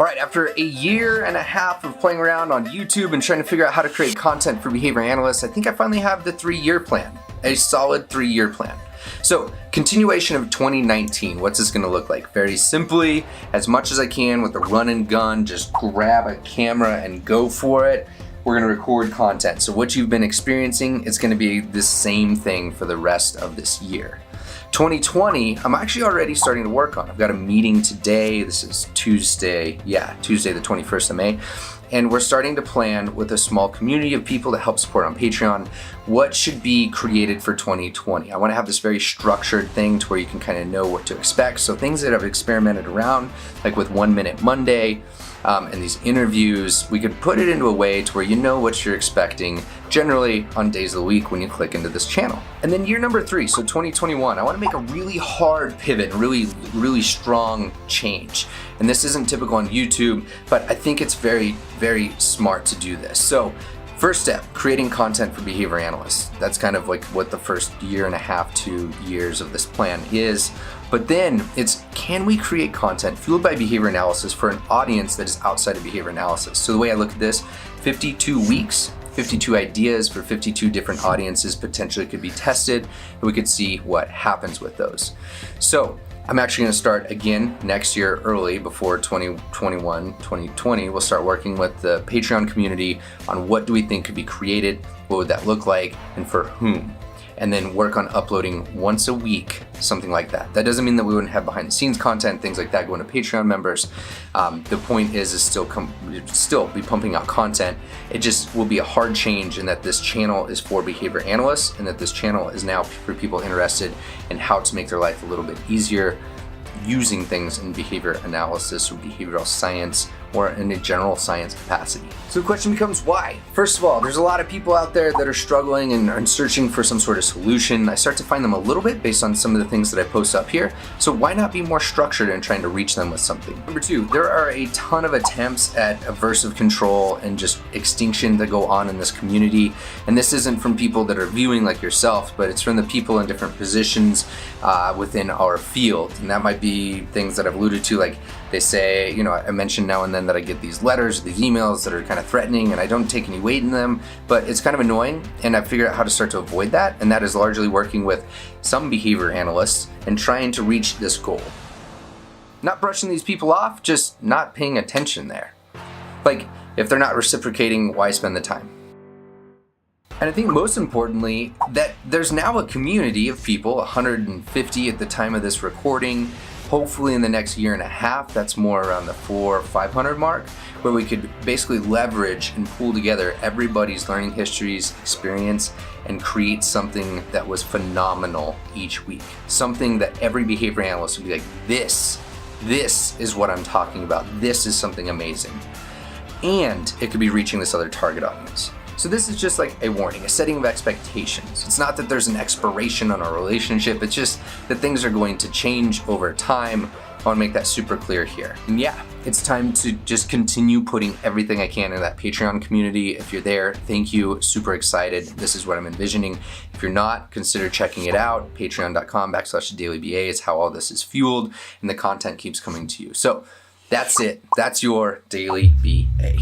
All right, after a year and a half of playing around on YouTube and trying to figure out how to create content for behavior analysts, I think I finally have the 3-year plan, a solid 3-year plan. So, continuation of 2019, what's this gonna look like? Very simply, as much as I can with a run and gun, just grab a camera and go for it. We're gonna record content. So what you've been experiencing is gonna be the same thing for the rest of this year. 2020, I'm actually already starting to work on. I've got a meeting today. This is Tuesday the 21st of May. And we're starting to plan with a small community of people to help support on Patreon what should be created for 2020. I wanna have this very structured thing to where you can kind of know what to expect. So things that I've experimented around, like with 1 Minute Monday, and these interviews, we could put it into a way to where you know what you're expecting generally on days of the week when you click into this channel. And then year number 3, so 2021, I wanna make a really hard pivot, really strong change. And this isn't typical on YouTube, but I think it's very, very smart to do this. So first step, creating content for behavior analysts. That's kind of like what the first 1.5 to 2 years of this plan is. But then it's, can we create content fueled by behavior analysis for an audience that is outside of behavior analysis? So the way I look at this, 52 weeks, 52 ideas for 52 different audiences potentially could be tested, and we could see what happens with those. So I'm actually gonna start again next year early, before 2020. We'll start working with the Patreon community on what do we think could be created, what would that look like, and for whom. And then work on uploading once a week, something like that. That doesn't mean that we wouldn't have behind the scenes content, things like that going to Patreon members. The point is still be pumping out content. It just will be a hard change in that this channel is for behavior analysts and that this channel is now for people interested in how to make their life a little bit easier using things in behavior analysis or behavioral science or in a general science capacity. So the question becomes why? First of all, there's a lot of people out there that are struggling and are searching for some sort of solution. I start to find them a little bit based on some of the things that I post up here. So why not be more structured in trying to reach them with something? Number 2, there are a ton of attempts at aversive control and just extinction that go on in this community. And this isn't from people that are viewing like yourself, but it's from the people in different positions within our field. And that might be things that I've alluded to, like they say, you know, I mentioned now and then that I get these letters, these emails that are kind of threatening and I don't take any weight in them, but it's kind of annoying and I've figured out how to start to avoid that. And that is largely working with some behavior analysts and trying to reach this goal. Not brushing these people off, just not paying attention there. Like, if they're not reciprocating, why spend the time? And I think most importantly, that there's now a community of people, 150 at the time of this recording. Hopefully in the next 1.5 years, that's more around the 400 or 500 mark, where we could basically leverage and pull together everybody's learning histories, experience, and create something that was phenomenal each week. Something that every behavior analyst would be like, this is what I'm talking about. This is something amazing. And it could be reaching this other target audience. So this is just like a warning, a setting of expectations. It's not that there's an expiration on our relationship, it's just that things are going to change over time. I want to make that super clear here. And yeah, it's time to just continue putting everything I can in that Patreon community. If you're there, thank you, super excited. This is what I'm envisioning. If you're not, consider checking it out. Patreon.com/dailyba is how all this is fueled and the content keeps coming to you. So that's it. That's your Daily BA.